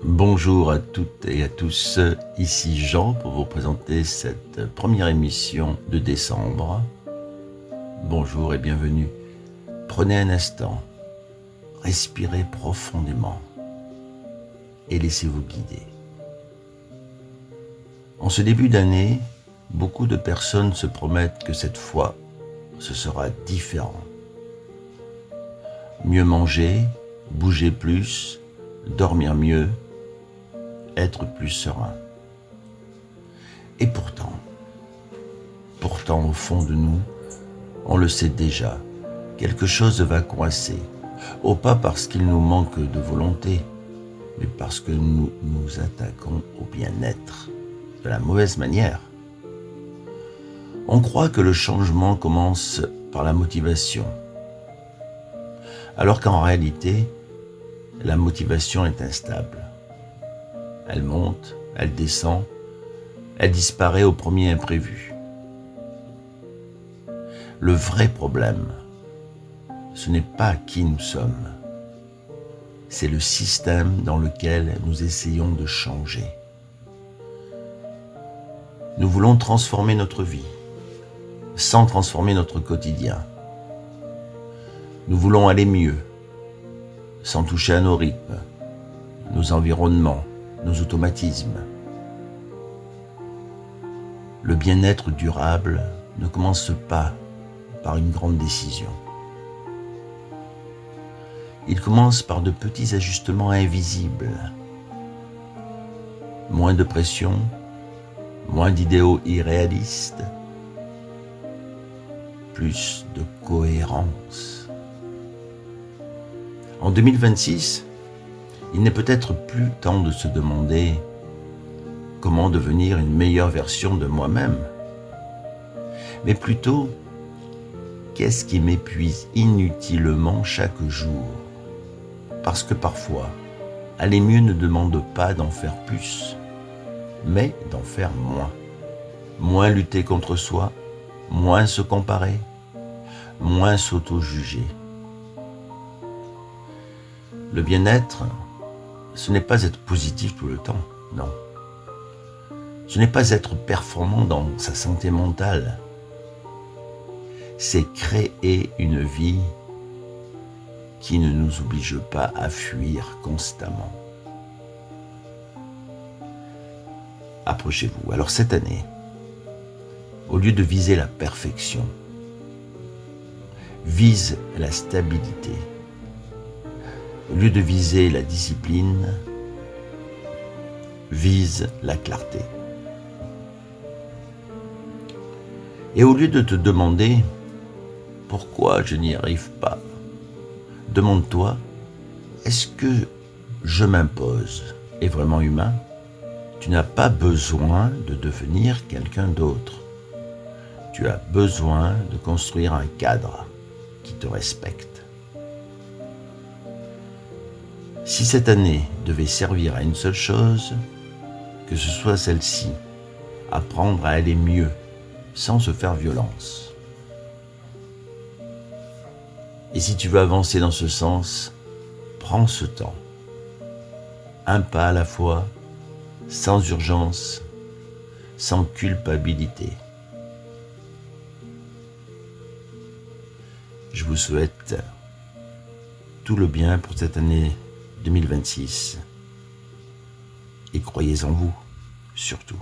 Bonjour à toutes et à tous, ici Jean pour vous présenter cette première émission de décembre. Bonjour et bienvenue. Prenez un instant, respirez profondément et laissez-vous guider. En ce début d'année, beaucoup de personnes se promettent que cette fois, ce sera différent. Mieux manger, bouger plus, dormir mieux, être plus serein. Et pourtant, au fond de nous, on le sait déjà, quelque chose va coincer. Pas parce qu'il nous manque de volonté, mais parce que nous nous attaquons au bien-être de la mauvaise manière. On croit que le changement commence par la motivation, alors qu'en réalité, la motivation est instable. Elle monte, elle descend, elle disparaît au premier imprévu. Le vrai problème, ce n'est pas qui nous sommes, c'est le système dans lequel nous essayons de changer. Nous voulons transformer notre vie, sans transformer notre quotidien. Nous voulons aller mieux, sans toucher à nos rythmes, nos environnements, nos automatismes. Le bien-être durable ne commence pas par une grande décision. Il commence par de petits ajustements invisibles. Moins de pression, moins d'idéaux irréalistes, plus de cohérence. En 2026, il n'est peut-être plus temps de se demander comment devenir une meilleure version de moi-même, mais plutôt qu'est-ce qui m'épuise inutilement chaque jour. Parce que parfois, aller mieux ne demande pas d'en faire plus, mais d'en faire moins. Moins lutter contre soi, moins se comparer, moins s'auto-juger. Le bien-être, ce n'est pas être positif tout le temps, non. Ce n'est pas être performant dans sa santé mentale. C'est créer une vie qui ne nous oblige pas à fuir constamment. Approchez-vous. Alors cette année, au lieu de viser la perfection, vise la stabilité. Au lieu de viser la discipline, vise la clarté. Et au lieu de te demander pourquoi je n'y arrive pas, demande-toi, est-ce que je m'impose est vraiment humain? Tu n'as pas besoin de devenir quelqu'un d'autre. Tu as besoin de construire un cadre qui te respecte. Si cette année devait servir à une seule chose, que ce soit celle-ci, apprendre à aller mieux, sans se faire violence. Et si tu veux avancer dans ce sens, prends ce temps. Un pas à la fois, sans urgence, sans culpabilité. Je vous souhaite tout le bien pour cette année 2026 et croyez en vous, surtout.